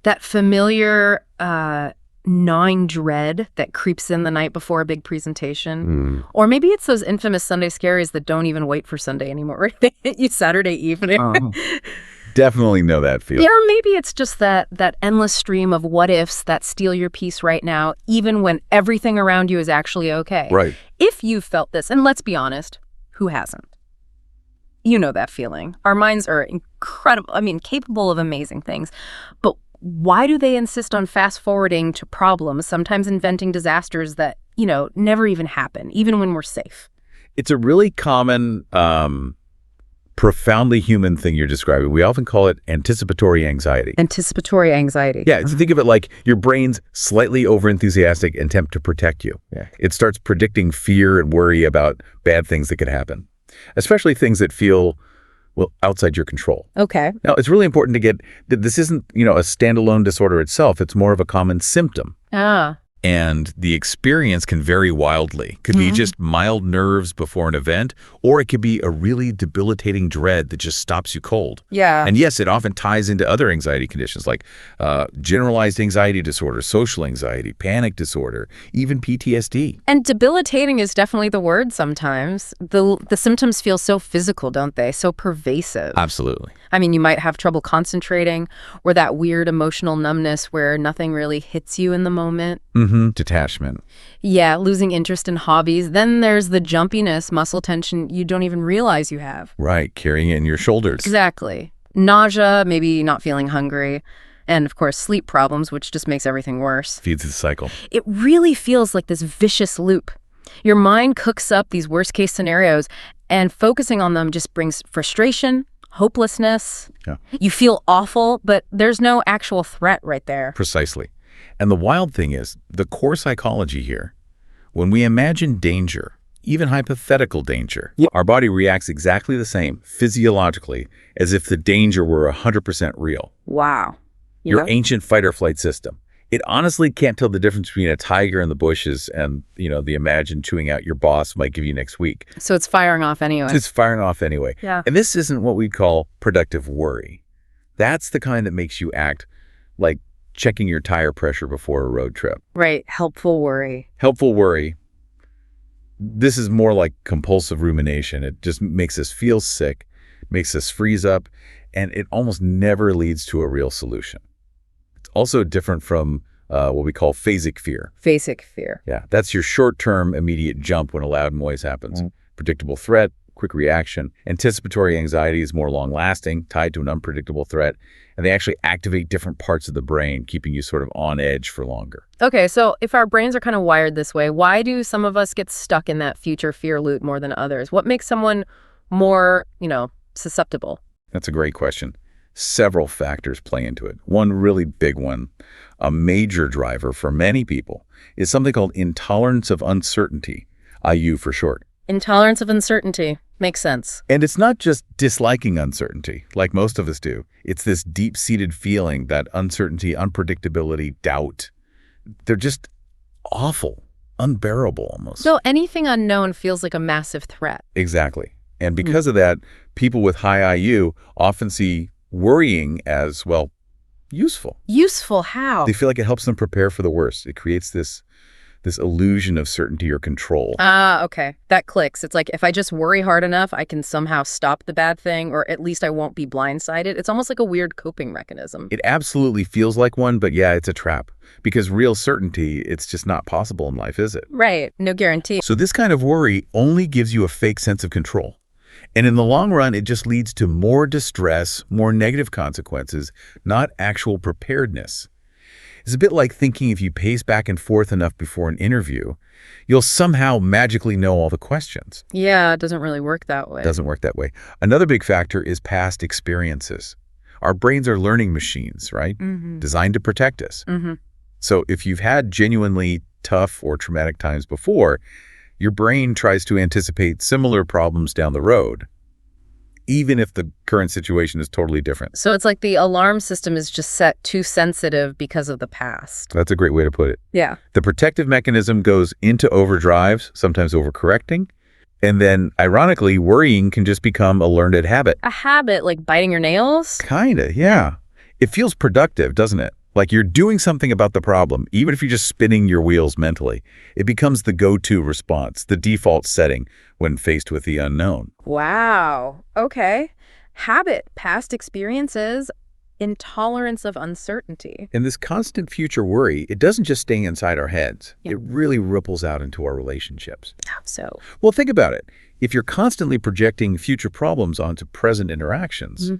That familiar gnawing dread that creeps in the night before a big presentation. Or maybe it's those infamous Sunday scaries that don't even wait for Sunday anymore. They hit you Saturday evening. Definitely know that feeling. Yeah, or maybe it's just that endless stream of what ifs that steal your peace right now, even when everything around you is actually okay. Right. If you've felt this, and let's be honest, who hasn't? You know that feeling. Our minds are incredible, capable of amazing things. But why do they insist on fast forwarding to problems, sometimes inventing disasters that, never even happen, even when we're safe? It's a really common, profoundly human thing you're describing. We often call it anticipatory anxiety. Anticipatory anxiety. Yeah, so think of it like your brain's slightly overenthusiastic attempt to protect you. Yeah. It starts predicting fear and worry about bad things that could happen, especially things that feel, outside your control. Okay. Now, it's really important to get that this isn't, a standalone disorder itself. It's more of a common symptom. And the experience can vary wildly. Could be just mild nerves before an event, or it could be a really debilitating dread that just stops you cold. Yeah. And yes, it often ties into other anxiety conditions like generalized anxiety disorder, social anxiety, panic disorder, even PTSD. And debilitating is definitely the word sometimes. The symptoms feel so physical, don't they? So pervasive. Absolutely. You might have trouble concentrating, or that weird emotional numbness where nothing really hits you in the moment. Detachment. Yeah, losing interest in hobbies. Then there's the jumpiness, muscle tension you don't even realize you have. Right, carrying it in your shoulders. Exactly. Nausea, maybe not feeling hungry. And, of course, sleep problems, which just makes everything worse. Feeds the cycle. It really feels like this vicious loop. Your mind cooks up these worst-case scenarios, and focusing on them just brings frustration, hopelessness. Yeah. You feel awful, but there's no actual threat right there. Precisely. And the wild thing is, the core psychology here, when we imagine danger, even hypothetical danger, our body reacts exactly the same physiologically as if the danger were 100% real. Wow. Your ancient fight-or-flight system. It honestly can't tell the difference between a tiger in the bushes and, the imagined chewing out your boss might give you next week. So it's firing off anyway. It's firing off anyway. Yeah. And this isn't what we'd call productive worry. That's the kind that makes you act like checking your tire pressure before a road trip. Right. Helpful worry. Helpful worry. This is more like compulsive rumination. It just makes us feel sick, makes us freeze up, and it almost never leads to a real solution. It's also different from what we call phasic fear. Phasic fear. Yeah, that's your short-term immediate jump when a loud noise happens. Predictable threat, quick reaction. Anticipatory anxiety is more long-lasting, tied to an unpredictable threat, and they actually activate different parts of the brain, keeping you sort of on edge for longer. Okay, so if our brains are kind of wired this way, why do some of us get stuck in that future fear loop more than others? What makes someone more, susceptible? That's a great question. Several factors play into it. One really big one, a major driver for many people, is something called intolerance of uncertainty, IU for short. Intolerance of uncertainty. Makes sense. And it's not just disliking uncertainty, like most of us do. It's this deep-seated feeling that uncertainty, unpredictability, doubt, they're just awful, unbearable almost. So anything unknown feels like a massive threat. Exactly. And because of that, people with high IU often see worrying as, useful. Useful how? They feel like it helps them prepare for the worst. It creates this illusion of certainty or control. Okay. That clicks. It's like if I just worry hard enough, I can somehow stop the bad thing, or at least I won't be blindsided. It's almost like a weird coping mechanism. It absolutely feels like one, but yeah, it's a trap. Because real certainty, it's just not possible in life, is it? Right. No guarantee. So this kind of worry only gives you a fake sense of control. And in the long run, it just leads to more distress, more negative consequences, not actual preparedness. It's a bit like thinking if you pace back and forth enough before an interview, you'll somehow magically know all the questions. Yeah, it doesn't really work that way. It doesn't work that way. Another big factor is past experiences. Our brains are learning machines, right? Designed to protect us. So if you've had genuinely tough or traumatic times before, your brain tries to anticipate similar problems down the road, even if the current situation is totally different. So it's like the alarm system is just set too sensitive because of the past. That's a great way to put it. Yeah. The protective mechanism goes into overdrives, sometimes overcorrecting, and then, ironically, worrying can just become a learned habit. A habit like biting your nails? Kinda, yeah. It feels productive, doesn't it? Like you're doing something about the problem, even if you're just spinning your wheels mentally. It becomes the go-to response, the default setting when faced with the unknown. Wow. Okay. Habit, past experiences, intolerance of uncertainty. And this constant future worry, it doesn't just stay inside our heads. Yeah. It really ripples out into our relationships. How so? Well, think about it. If you're constantly projecting future problems onto present interactions,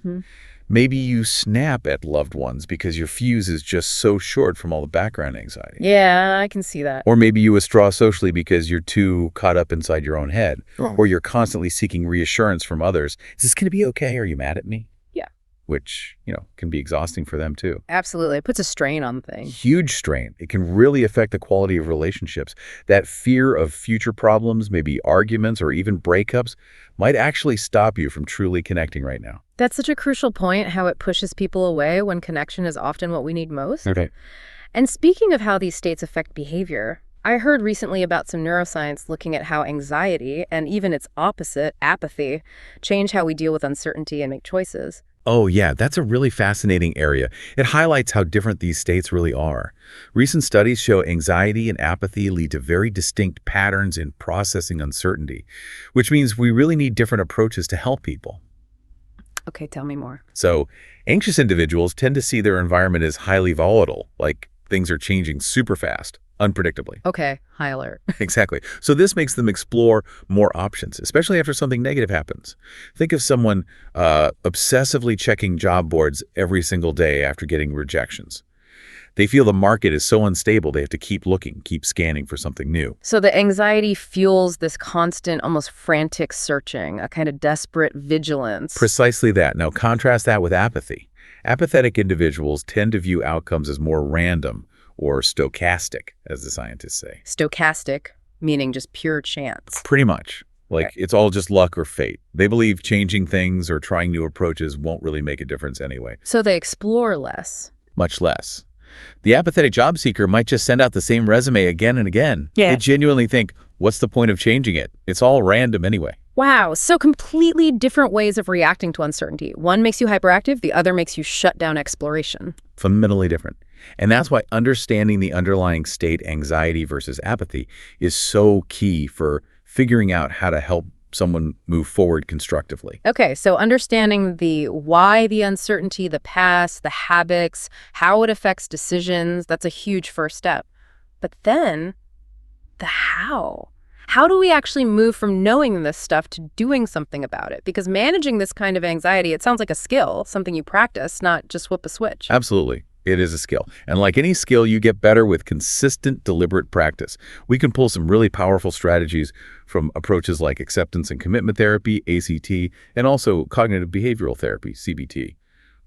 maybe you snap at loved ones because your fuse is just so short from all the background anxiety. Yeah, I can see that. Or maybe you withdraw socially because you're too caught up inside your own head. Or you're constantly seeking reassurance from others. Is this going to be okay? Are you mad at me? Yeah. Which, can be exhausting for them too. Absolutely. It puts a strain on things. Huge strain. It can really affect the quality of relationships. That fear of future problems, maybe arguments or even breakups, might actually stop you from truly connecting right now. That's such a crucial point, how it pushes people away when connection is often what we need most. Okay. And speaking of how these states affect behavior, I heard recently about some neuroscience looking at how anxiety, and even its opposite, apathy, change how we deal with uncertainty and make choices. Oh, yeah, that's a really fascinating area. It highlights how different these states really are. Recent studies show anxiety and apathy lead to very distinct patterns in processing uncertainty, which means we really need different approaches to help people. Okay, tell me more. So, anxious individuals tend to see their environment as highly volatile, like things are changing super fast, unpredictably. Okay, high alert. Exactly. So this makes them explore more options, especially after something negative happens. Think of someone obsessively checking job boards every single day after getting rejections. They feel the market is so unstable, they have to keep looking, keep scanning for something new. So the anxiety fuels this constant, almost frantic searching, a kind of desperate vigilance. Precisely that. Now contrast that with apathy. Apathetic individuals tend to view outcomes as more random or stochastic, as the scientists say. Stochastic, meaning just pure chance. Pretty much. Like Okay. it's all just luck or fate. They believe changing things or trying new approaches won't really make a difference anyway. So they explore less. Much less. The apathetic job seeker might just send out the same resume again and again. Yeah. They genuinely think, what's the point of changing it? It's all random anyway. Wow, so completely different ways of reacting to uncertainty. One makes you hyperactive, the other makes you shut down exploration. Fundamentally different. And that's why understanding the underlying state, anxiety versus apathy, is so key for figuring out how to help someone move forward constructively. Okay, so understanding the why, the uncertainty, the past, the habits, how it affects decisions, that's a huge first step. But then, the how. How do we actually move from knowing this stuff to doing something about it? Because managing this kind of anxiety, it sounds like a skill, something you practice, not just whip a switch. Absolutely. It is a skill. And like any skill, you get better with consistent, deliberate practice. We can pull some really powerful strategies from approaches like acceptance and commitment therapy, ACT, and also cognitive behavioral therapy, CBT.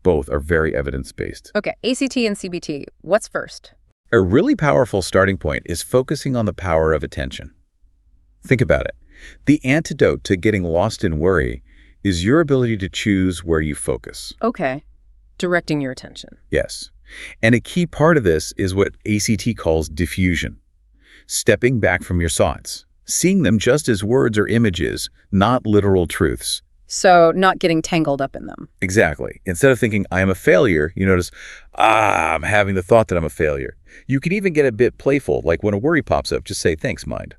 Both are very evidence-based. Okay, ACT and CBT, what's first? A really powerful starting point is focusing on the power of attention. Think about it. The antidote to getting lost in worry is your ability to choose where you focus. Okay, directing your attention. Yes. And a key part of this is what ACT calls diffusion. Stepping back from your thoughts, seeing them just as words or images, not literal truths. So not getting tangled up in them. Exactly. Instead of thinking, I am a failure, you notice, I'm having the thought that I'm a failure. You can even get a bit playful, like when a worry pops up, just say, thanks, mind.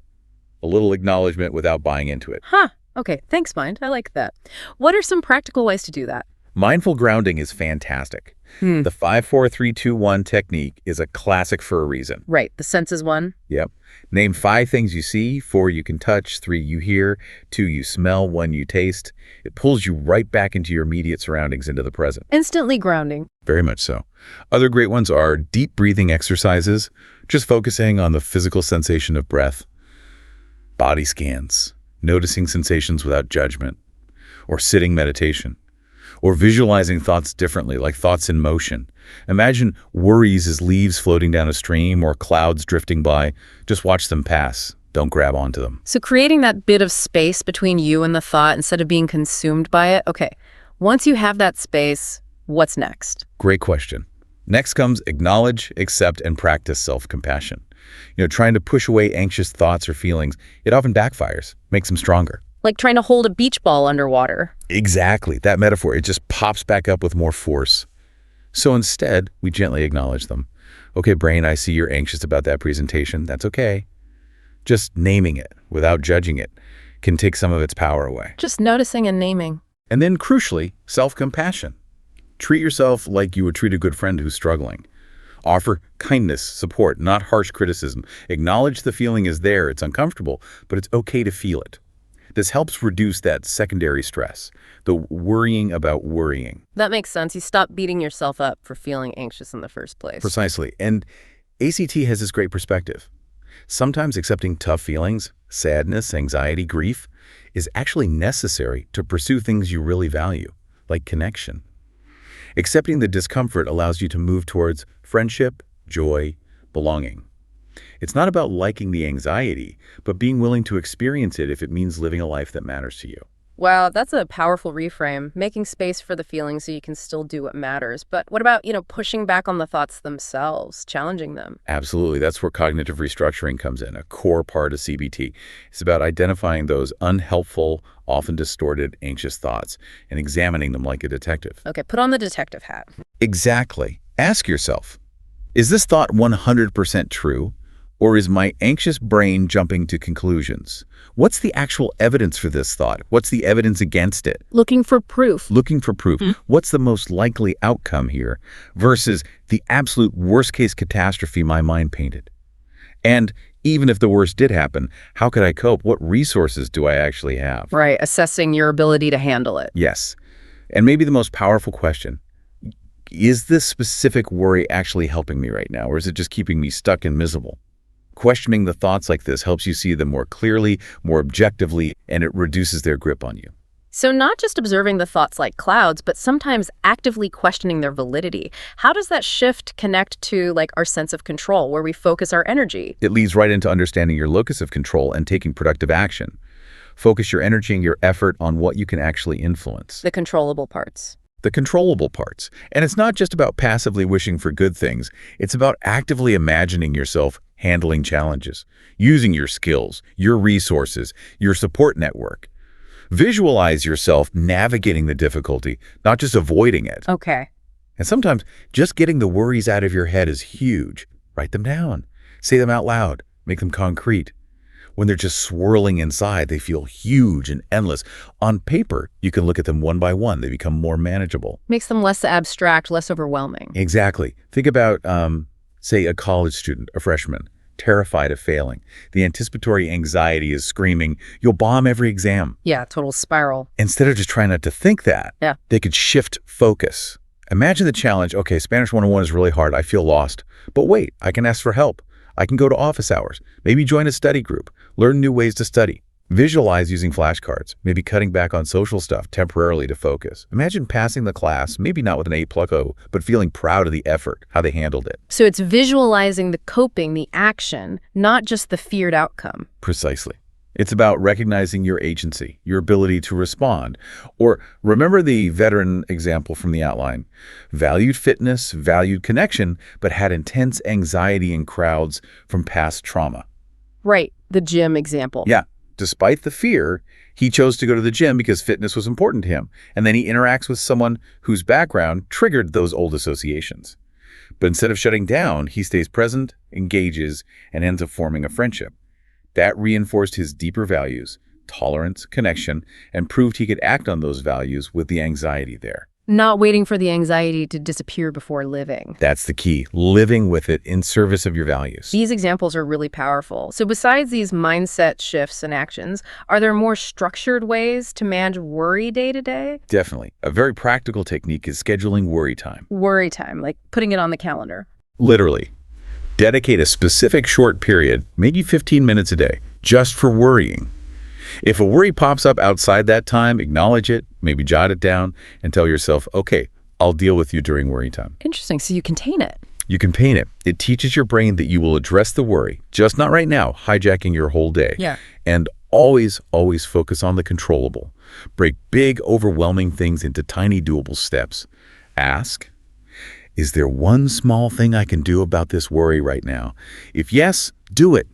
A little acknowledgement without buying into it. Huh, okay, thanks, mind. I like that. What are some practical ways to do that? Mindful grounding is fantastic. The 5-4-3-2-1 technique is a classic for a reason. Right, the senses one. Yep. Name 5 things you see, 4 you can touch, 3 you hear, 2 you smell, 1 you taste. It pulls you right back into your immediate surroundings, into the present. Instantly grounding. Very much so. Other great ones are deep breathing exercises, just focusing on the physical sensation of breath, body scans, noticing sensations without judgment, or sitting meditation, or visualizing thoughts differently, like thoughts in motion. Imagine worries as leaves floating down a stream or clouds drifting by. Just watch them pass. Don't grab onto them. So creating that bit of space between you and the thought instead of being consumed by it. Okay, once you have that space, what's next? Great question. Next comes acknowledge, accept, and practice self-compassion. Trying to push away anxious thoughts or feelings, it often backfires, makes them stronger. Like trying to hold a beach ball underwater. Exactly. That metaphor, it just pops back up with more force. So instead, we gently acknowledge them. Okay, brain, I see you're anxious about that presentation. That's okay. Just naming it without judging it can take some of its power away. Just noticing and naming. And then crucially, self-compassion. Treat yourself like you would treat a good friend who's struggling. Offer kindness, support, not harsh criticism. Acknowledge the feeling is there, it's uncomfortable, but it's okay to feel it. This helps reduce that secondary stress, the worrying about worrying. That makes sense. You stop beating yourself up for feeling anxious in the first place. Precisely. And ACT has this great perspective. Sometimes accepting tough feelings, sadness, anxiety, grief, is actually necessary to pursue things you really value, like connection. Accepting the discomfort allows you to move towards friendship, joy, belonging. It's not about liking the anxiety, but being willing to experience it if it means living a life that matters to you. Wow, that's a powerful reframe, making space for the feelings so you can still do what matters. But what about, pushing back on the thoughts themselves, challenging them? Absolutely. That's where cognitive restructuring comes in, a core part of CBT. It's about identifying those unhelpful, often distorted, anxious thoughts and examining them like a detective. Okay, put on the detective hat. Exactly. Ask yourself, is this thought 100% true? Or is my anxious brain jumping to conclusions? What's the actual evidence for this thought? What's the evidence against it? Looking for proof. Looking for proof. What's the most likely outcome here versus the absolute worst-case catastrophe my mind painted? And even if the worst did happen, how could I cope? What resources do I actually have? Right, assessing your ability to handle it. Yes. And maybe the most powerful question, is this specific worry actually helping me right now, or is it just keeping me stuck and miserable? Questioning the thoughts like this helps you see them more clearly, more objectively, and it reduces their grip on you. So not just observing the thoughts like clouds, but sometimes actively questioning their validity. How does that shift connect to our sense of control, where we focus our energy? It leads right into understanding your locus of control and taking productive action. Focus your energy and your effort on what you can actually influence. The controllable parts. The controllable parts. And it's not just about passively wishing for good things. It's about actively imagining yourself handling challenges, using your skills, your resources, your support network. Visualize yourself navigating the difficulty, not just avoiding it. Okay. And sometimes just getting the worries out of your head is huge. Write them down. Say them out loud. Make them concrete. When they're just swirling inside, they feel huge and endless. On paper, you can look at them one by one. They become more manageable. Makes them less abstract, less overwhelming. Exactly. Think about, say, a college student, a freshman, terrified of failing. The anticipatory anxiety is screaming, you'll bomb every exam. Yeah, total spiral. Instead of just trying not to think that, they could shift focus. Imagine the challenge, okay, Spanish 101 is really hard. I feel lost. But wait, I can ask for help. I can go to office hours, maybe join a study group, learn new ways to study. Visualize using flashcards, maybe cutting back on social stuff temporarily to focus. Imagine passing the class, maybe not with an 8+0, but feeling proud of the effort, how they handled it. So it's visualizing the coping, the action, not just the feared outcome. Precisely. It's about recognizing your agency, your ability to respond. Or remember the veteran example from the outline. Valued fitness, valued connection, but had intense anxiety in crowds from past trauma. Right, the gym example. Yeah. Despite the fear, he chose to go to the gym because fitness was important to him. And then he interacts with someone whose background triggered those old associations. But instead of shutting down, he stays present, engages, and ends up forming a friendship. That reinforced his deeper values, tolerance, connection, and proved he could act on those values with the anxiety there. Not waiting for the anxiety to disappear before living. That's the key, living with it in service of your values. These examples are really powerful. So besides these mindset shifts and actions, are there more structured ways to manage worry day to day? Definitely. A very practical technique is scheduling worry time. Worry time, like putting it on the calendar. Literally. Dedicate a specific short period, maybe 15 minutes a day, just for worrying. If a worry pops up outside that time, acknowledge it, maybe jot it down, and tell yourself, okay, I'll deal with you during worry time. Interesting. So you contain it. You can paint it. It teaches your brain that you will address the worry, just not right now, hijacking your whole day. Yeah. And always, always focus on the controllable. Break big, overwhelming things into tiny, doable steps. Ask, is there one small thing I can do about this worry right now? If yes, do it.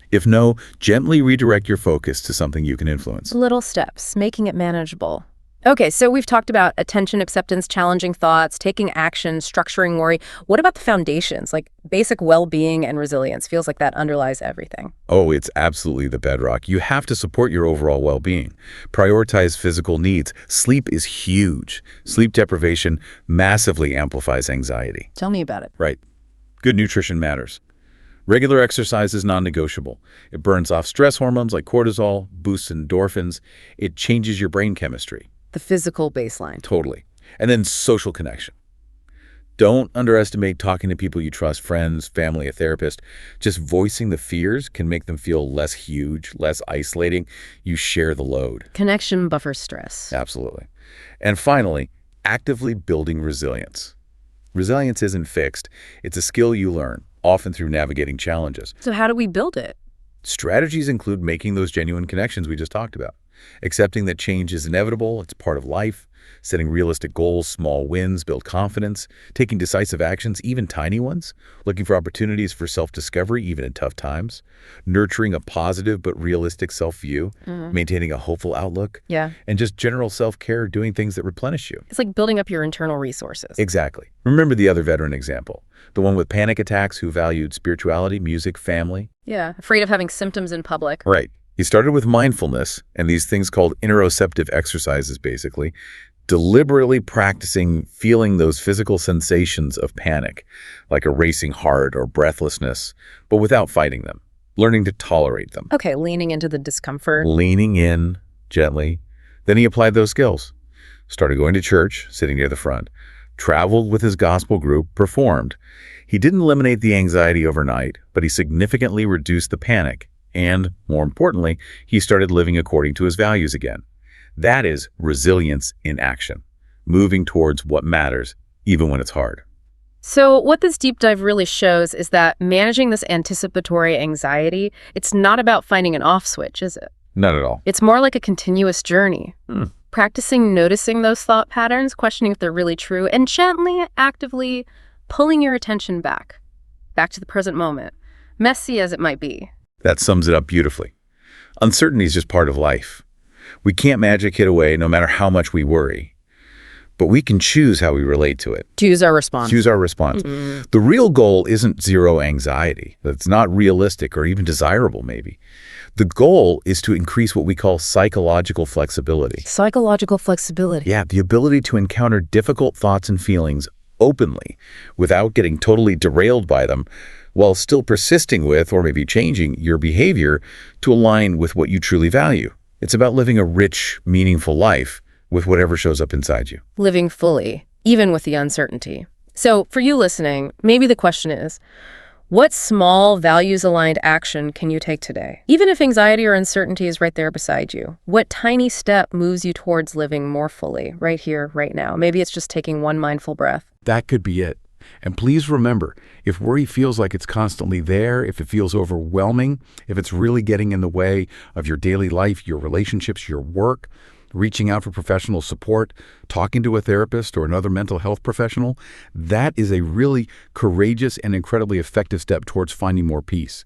If no, gently redirect your focus to something you can influence. Little steps, making it manageable. Okay, so we've talked about attention, acceptance, challenging thoughts, taking action, structuring worry. What about the foundations, like basic well-being and resilience? Feels like that underlies everything. Oh, it's absolutely the bedrock. You have to support your overall well-being. Prioritize physical needs. Sleep is huge. Sleep deprivation massively amplifies anxiety. Tell me about it. Right. Good nutrition matters. Regular exercise is non-negotiable. It burns off stress hormones like cortisol, boosts endorphins. It changes your brain chemistry. The physical baseline. Totally. And then social connection. Don't underestimate talking to people you trust, friends, family, a therapist. Just voicing the fears can make them feel less huge, less isolating. You share the load. Connection buffers stress. Absolutely. And finally, actively building resilience. Resilience isn't fixed. It's a skill you learn, often through navigating challenges. So how do we build it? Strategies include making those genuine connections we just talked about, accepting that change is inevitable, it's part of life, setting realistic goals, small wins, build confidence, taking decisive actions, even tiny ones, looking for opportunities for self-discovery, even in tough times, nurturing a positive but realistic self-view, maintaining a hopeful outlook, Yeah. and just general self-care, doing things that replenish you. It's like building up your internal resources. Exactly. Remember the other veteran example, the one with panic attacks who valued spirituality, music, family? Yeah. Afraid of having symptoms in public. Right. He started with mindfulness and these things called interoceptive exercises, basically, deliberately practicing feeling those physical sensations of panic, like a racing heart or breathlessness, but without fighting them, learning to tolerate them. Okay, leaning into the discomfort. Leaning in gently. Then he applied those skills, started going to church, sitting near the front, traveled with his gospel group, performed. He didn't eliminate the anxiety overnight, but he significantly reduced the panic. And, more importantly, he started living according to his values again. That is resilience in action, moving towards what matters, even when it's hard. So what this deep dive really shows is that managing this anticipatory anxiety, it's not about finding an off switch, is it? Not at all. It's more like a continuous journey. Practicing noticing those thought patterns, questioning if they're really true, and gently, actively pulling your attention back to the present moment, messy as it might be. That sums it up beautifully. Uncertainty is just part of life. We can't magic it away no matter how much we worry. But we can choose how we relate to it. Choose our response. Choose our response. The real goal isn't zero anxiety. That's not realistic or even desirable, maybe. The goal is to increase what we call psychological flexibility. Psychological flexibility. Yeah, the ability to encounter difficult thoughts and feelings openly without getting totally derailed by them, while still persisting with or maybe changing your behavior to align with what you truly value. It's about living a rich, meaningful life with whatever shows up inside you. Living fully, even with the uncertainty. So for you listening, maybe the question is, what small values-aligned action can you take today? Even if anxiety or uncertainty is right there beside you, what tiny step moves you towards living more fully, right here, right now? Maybe it's just taking one mindful breath. That could be it. And please remember, if worry feels like it's constantly there, if it feels overwhelming, if it's really getting in the way of your daily life, your relationships, your work, reaching out for professional support, talking to a therapist or another mental health professional, that is a really courageous and incredibly effective step towards finding more peace.